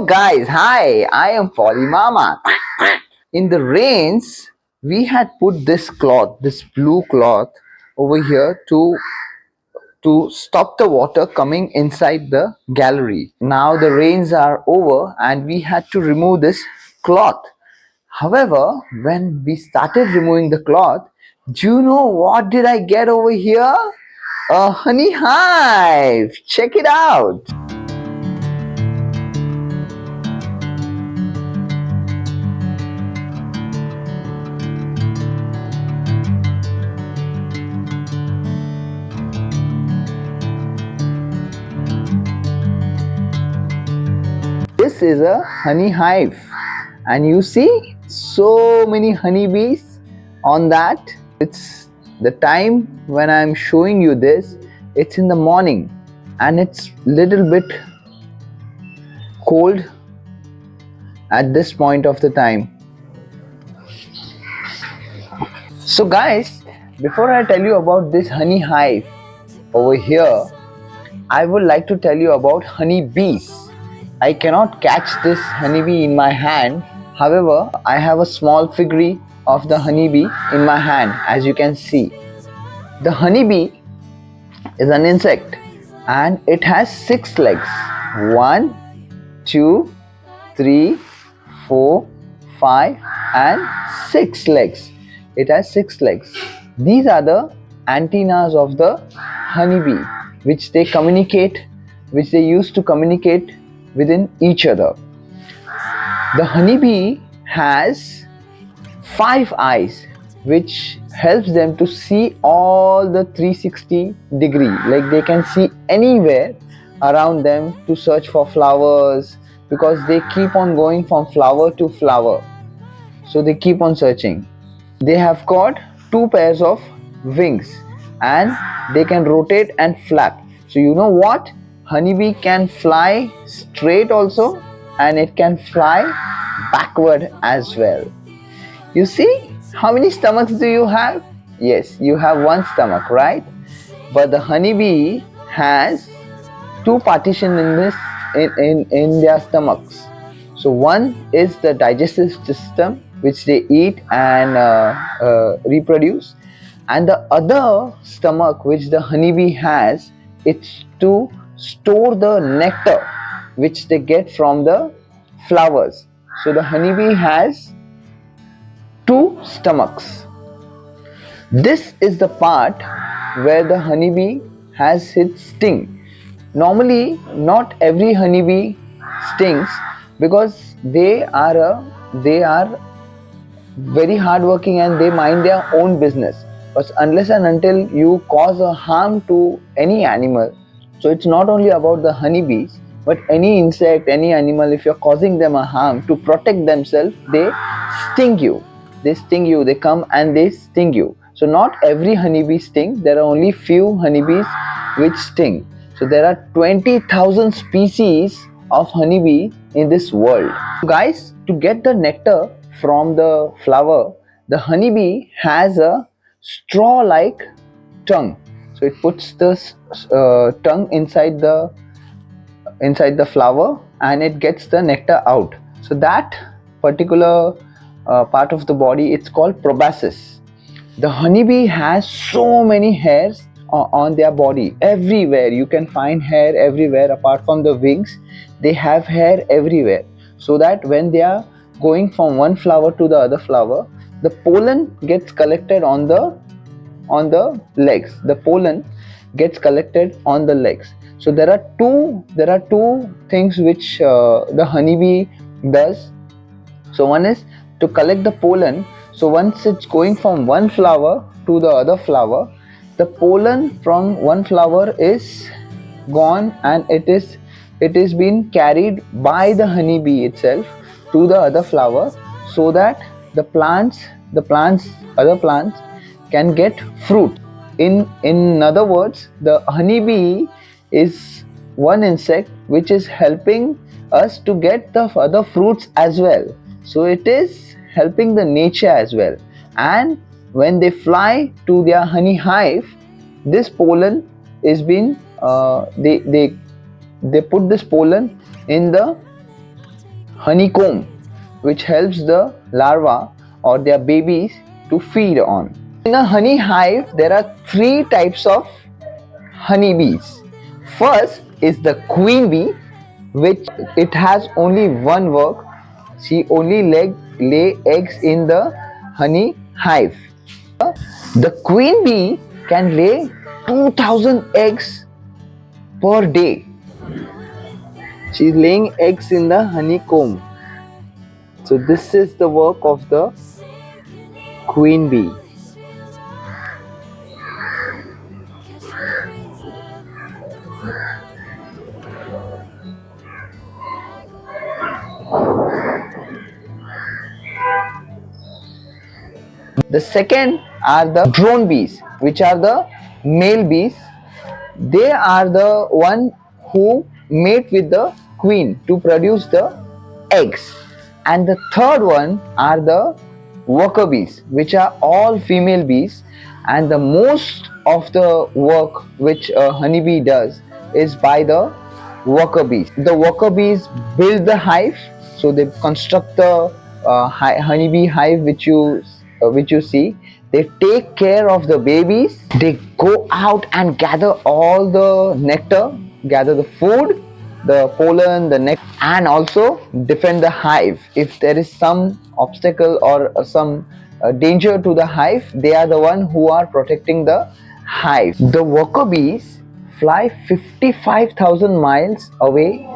Hello guys, hi, I am Polly Mama. In the rains, we had put this cloth, this blue cloth over here to stop the water coming inside the gallery. Now the rains are over and we had to remove this cloth. However, when we started removing the cloth, do you know what did I get over here? A honey hive. Check it out. This is a honey hive, and you see so many honeybees on that. It's the time when I'm showing you this, it's in the morning and it's little bit cold at this point of the time. So guys, before I tell you about this honey hive over here, I would like to tell you about honeybees. I cannot catch this honeybee in my hand. However, I have a small figure of the honeybee in my hand, as you can see. The honeybee is an insect and it has 6 legs. 1, 2, 3, 4, 5 and 6 legs. It has 6 legs. These are the antennas of the honeybee, which they use to communicate within each other. The honeybee has 5 eyes, which helps them to see all the 360 degree, like they can see anywhere around them to search for flowers, because they keep on going from flower to flower, so they keep on searching. They have got 2 pairs of wings and they can rotate and flap. So you know what? Honeybee can fly straight also and it can fly backward as well. You see how many stomachs do you have? Yes, you have 1 stomach, right? But the honeybee has 2 partitions in their stomachs. So one is the digestive system, which they eat and reproduce, and the other stomach which the honeybee has, it's to store the nectar which they get from the flowers. So the honeybee has 2 stomachs. This is the part where the honeybee has its sting. Normally, not every honeybee stings, because they are very hardworking and they mind their own business. But unless and until you cause a harm to any animal, so it's not only about the honeybees, but any insect, any animal, if you're causing them a harm, to protect themselves, they sting you. They come and they sting you. So not every honeybee stings. There are only few honeybees which sting. So there are 20,000 species of honeybee in this world. Guys, to get the nectar from the flower, the honeybee has a straw-like tongue. So it puts this tongue inside the flower and it gets the nectar out. So that particular part of the body, it's called proboscis. The honeybee has so many hairs on their body. Everywhere you can find hair everywhere. Apart from the wings, they have hair everywhere, so that when they are going from one flower to the other flower, the pollen gets collected on the legs. The pollen gets collected on the legs. So there are two things which the honeybee does. So one is to collect the pollen. So once it's going from one flower to the other flower, the pollen from one flower is gone and it is being carried by the honeybee itself to the other flower, so that other plants can get fruit. In other words, the honeybee is one insect which is helping us to get the other fruits as well. So it is helping the nature as well. And when they fly to their honey hive, this pollen is being they put this pollen in the honeycomb, which helps the larva or their babies to feed on. In a honey hive, there are three types of honeybees. First is the queen bee, which it has only one work. She only lay eggs in the honey hive. The queen bee can lay 2000 eggs per day. She is laying eggs in the honeycomb. So this is the work of the queen bee. The second are the drone bees, which are the male bees. They are the one who mate with the queen to produce the eggs. And the third one are the worker bees, which are all female bees. And the most of the work which a honeybee does is by the worker bees. The worker bees build the hive, so they construct the honeybee hive which you see. They take care of the babies. They go out and gather all the nectar, gather the food, the pollen, the nectar, and also defend the hive. If there is some obstacle or some danger to the hive, they are the one who are protecting the hive. The worker bees fly 55,000 miles away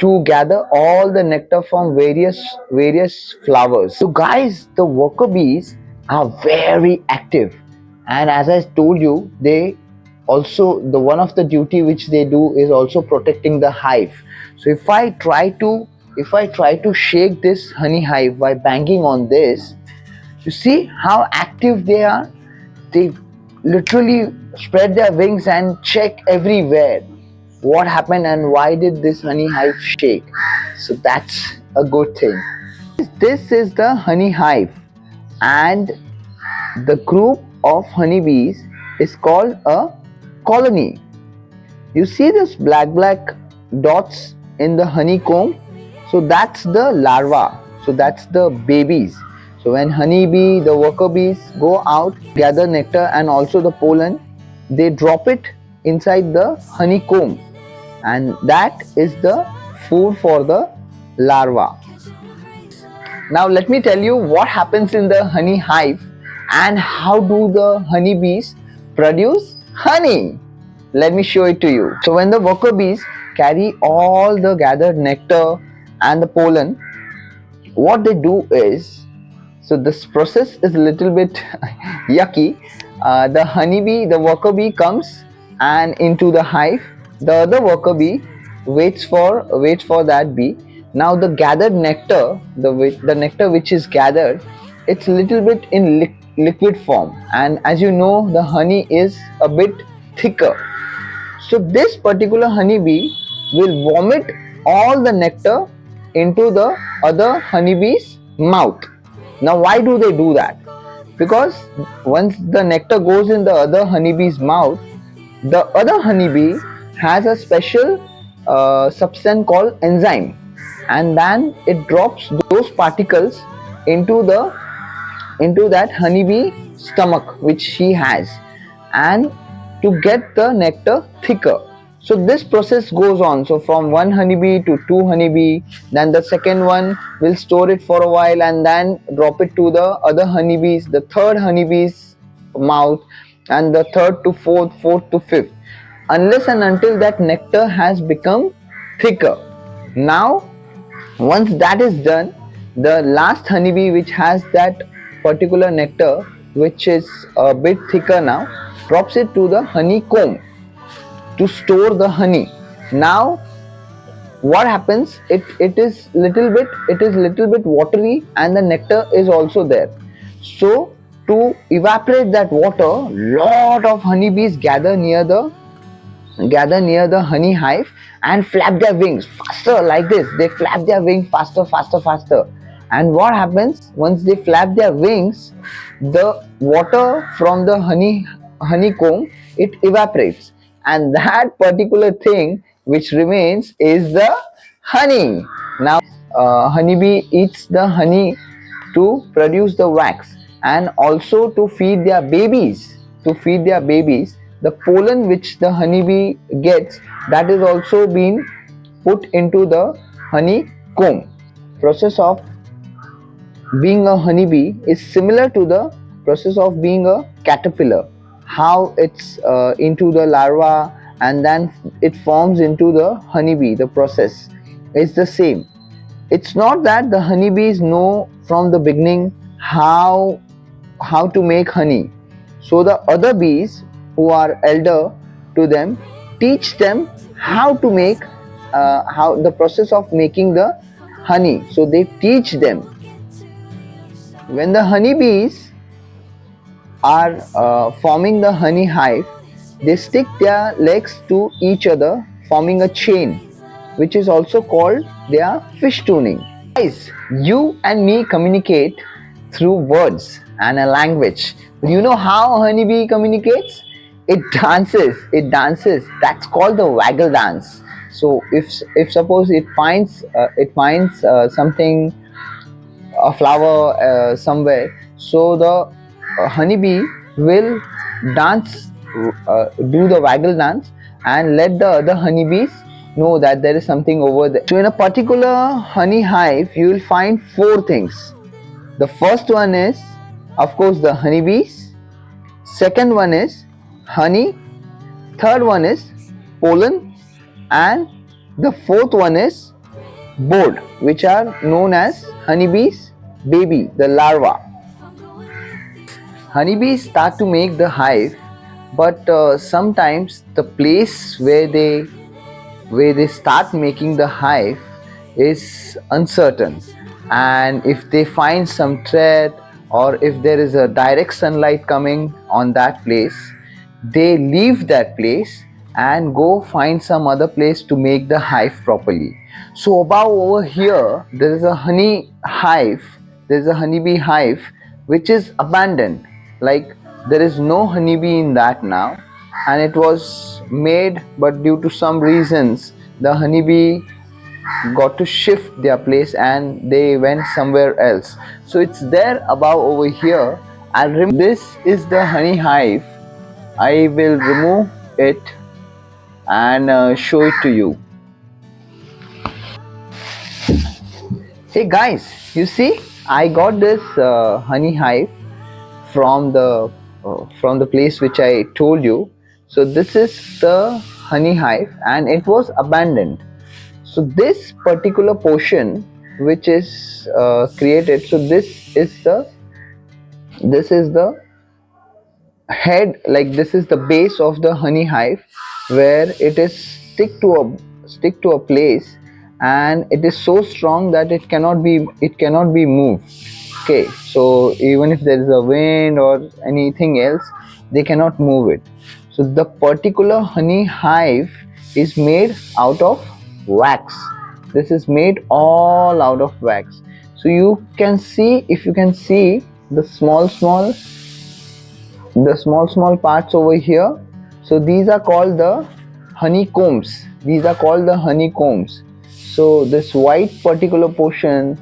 to gather all the nectar from various flowers. So guys, the worker bees are very active, and as I told you, they also, the one of the duty which they do is also protecting the hive. So if I try to shake this honey hive by banging on this, you see how active they are. They literally spread their wings and check everywhere what happened and why did this honey hive shake. So that's a good thing. This is the honey hive, and the group of honeybees is called a colony. You see this black dots in the honeycomb? So that's the larva, so that's the babies. So when honeybee, the worker bees go out, gather nectar and also the pollen, they drop it inside the honeycomb, and that is the food for the larva. Now let me tell you what happens in the honey hive and how do the honeybees produce honey. Let me show it to you. So when the worker bees carry all the gathered nectar and the pollen, what they do is, so this process is a little bit yucky. The honeybee, the worker bee comes and into the hive. The other worker bee waits for that bee. Now the gathered nectar, the nectar which is gathered, it's a little bit in liquid form, and as you know, the honey is a bit thicker. So this particular honeybee will vomit all the nectar into the other honeybee's mouth. Now why do they do that? Because once the nectar goes in the other honeybee's mouth, the other honeybee has a special substance called enzyme, and then it drops those particles into that honeybee stomach which she has, and to get the nectar thicker. So this process goes on. So from one honeybee to two honeybee, then the second one will store it for a while and then drop it to the other honeybees, the third honeybee's mouth, and the third to fourth, fourth to fifth, unless and until that nectar has become thicker. Now once that is done, the last honeybee which has that particular nectar which is a bit thicker now, drops it to the honeycomb to store the honey. Now what happens, it is little bit watery and the nectar is also there. So to evaporate that water, lot of honeybees gather near the honey hive and flap their wings faster, like this. They flap their wings faster. And what happens, once they flap their wings, the water from the honeycomb, it evaporates, and that particular thing which remains is the honey. Now honeybee eats the honey to produce the wax, and also to feed their babies. The pollen which the honeybee gets, that is also being put into the honeycomb. Process of being a honeybee is similar to the process of being a caterpillar. How it's into the larva and then it forms into the honeybee, the process is the same. It's not that the honeybees know from the beginning how to make honey, so the other bees who are elder to them teach them how to make how the process of making the honey. So they teach them. When the honeybees are forming the honey hive, they stick their legs to each other, forming a chain, which is also called their fish tuning. Guys, you and me communicate through words and a language. You know how a honeybee communicates? It dances. That's called the waggle dance. So if suppose it finds something, a flower somewhere, so the honeybee will dance, do the waggle dance, and let the other honeybees know that there is something over there. So in a particular honey hive you will find four things. The first one is, of course, the honeybees. Second one is honey. Third one is pollen, and the fourth one is board, which are known as honeybees baby, the larva. Honeybees start to make the hive, but sometimes the place where they start making the hive is uncertain, and if they find some thread or if there is a direct sunlight coming on that place, they leave that place and go find some other place to make the hive properly. So above over here there is a honeybee hive which is abandoned, like there is no honeybee in that now, and it was made, but due to some reasons the honeybee got to shift their place and they went somewhere else. So it's there above over here. This is the honey hive. I will remove it and show it to you. Hey guys, you see, I got this honey hive from the place which I told you. So this is the honey hive and it was abandoned. So this particular portion which is created, so this is the head, like this is the base of the honey hive, where it is stick to a place, and it is so strong that it cannot be moved. Okay, so even if there is a wind or anything else, they cannot move it. So the particular honey hive is made out of wax. This is made all out of wax. So you can see, if you can see the small parts over here, so these are called the honeycombs. So this white particular portion,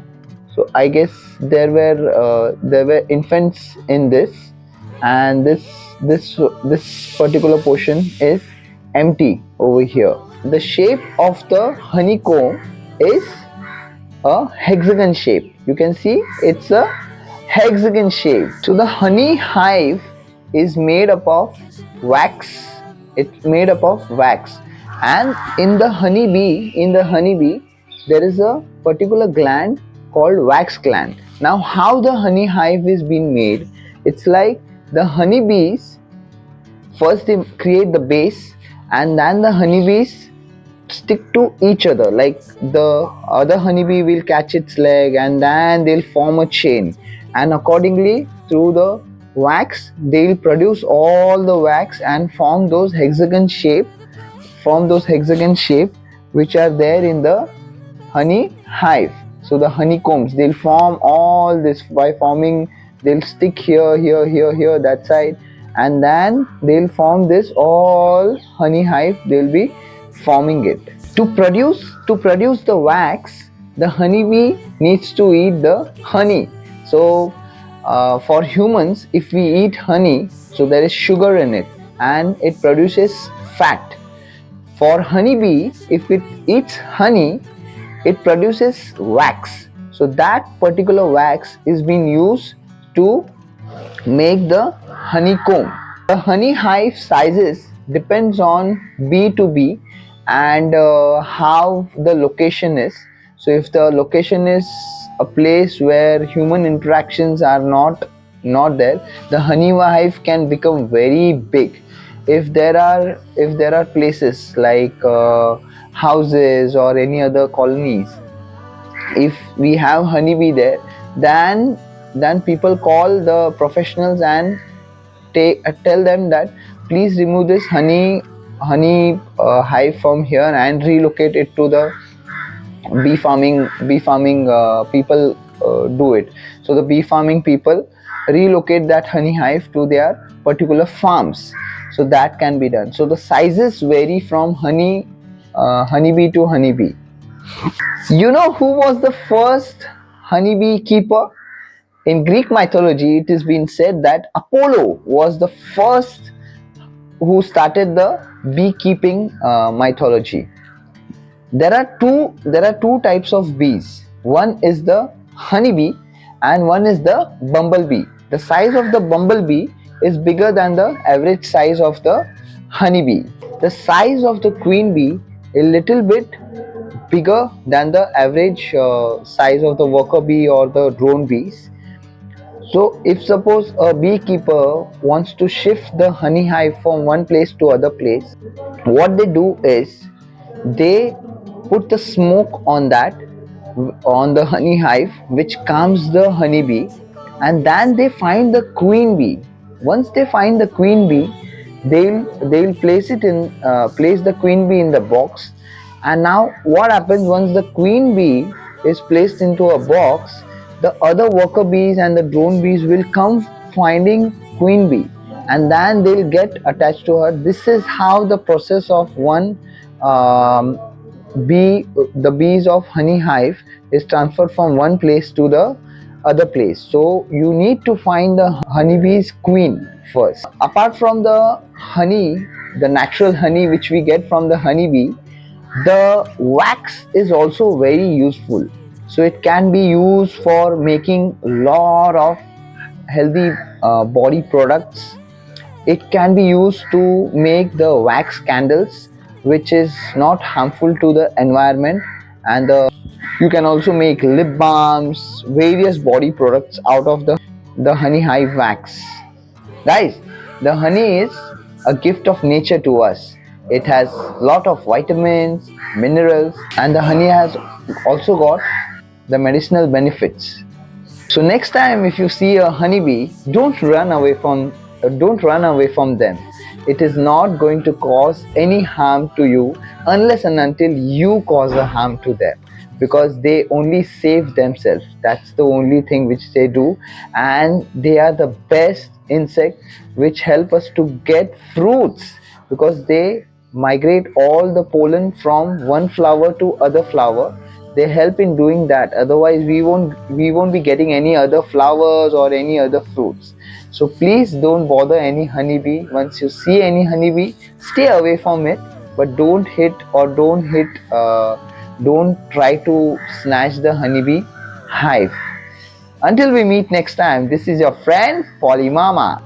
so I guess there were infants in this, and this particular portion is empty over here. The shape of the honeycomb is a hexagon shape. You can see it's a hexagon shape. So the honey hive is made up of wax. It's made up of wax, and in the honeybee there is a particular gland called wax gland. Now how the honey hive is being made, it's like the honeybees first they create the base, and then the honeybees stick to each other, like the other honeybee will catch its leg and then they'll form a chain, and accordingly through the wax they'll produce all the wax and form those hexagon shape which are there in the honey hive. So the honeycombs, they'll form all this by forming, they'll stick here, that side, and then they'll form this all honey hive. They'll be forming it to produce the wax. the honeybee needs to eat the honey. So for humans, if we eat honey, so there is sugar in it and it produces fat. For honeybee, if it eats honey, it produces wax. So that particular wax is being used to make the honeycomb. The honey hive sizes depends on bee to bee and how the location is. So if the location is a place where human interactions are not there, the honey hive can become very big. If there are places like houses or any other colonies, if we have honeybee there, then people call the professionals and tell them that please remove this honey hive from here and relocate it to the bee farming people do it. So the bee farming people relocate that honey hive to their particular farms, so that can be done. So the sizes vary from honeybee to honeybee. You know who was the first honeybee keeper? In Greek mythology, it has been said that Apollo was the first who started the beekeeping mythology. There are two types of bees. One is the honeybee and one is the bumblebee. The size of the bumblebee is bigger than the average size of the honeybee. The size of the queen bee a little bit bigger than the average size of the worker bee or the drone bees. So if suppose a beekeeper wants to shift the honey hive from one place to other place, what they do is they put the smoke on the honey hive, which calms the honeybee, and then they find the queen bee. Once they find the queen bee, they'll place the queen bee in the box. And now what happens, once the queen bee is placed into a box, the other worker bees and the drone bees will come finding queen bee, and then they'll get attached to her. This is how the process of one um, the bees of honey hive is transferred from one place to the other place. So you need to find the honeybee's queen first. Apart from the honey, the natural honey which we get from the honeybee, the wax is also very useful. So it can be used for making a lot of healthy body products. It can be used to make the wax candles, which is not harmful to the environment, and you can also make lip balms, various body products out of the honey hive wax. Guys, the honey is a gift of nature to us. It has lot of vitamins, minerals, and the honey has also got the medicinal benefits. So next time if you see a honeybee, don't run away from them. It is not going to cause any harm to you unless and until you cause a harm to them, because they only save themselves. That's the only thing which they do, and they are the best insect which help us to get fruits, because they migrate all the pollen from one flower to other flower. They help in doing that, otherwise we won't be getting any other flowers or any other fruits. So please don't bother any honeybee. Once you see any honeybee, stay away from it, but don't try to snatch the honeybee hive. Until we meet next time, this is your friend Polly Mama.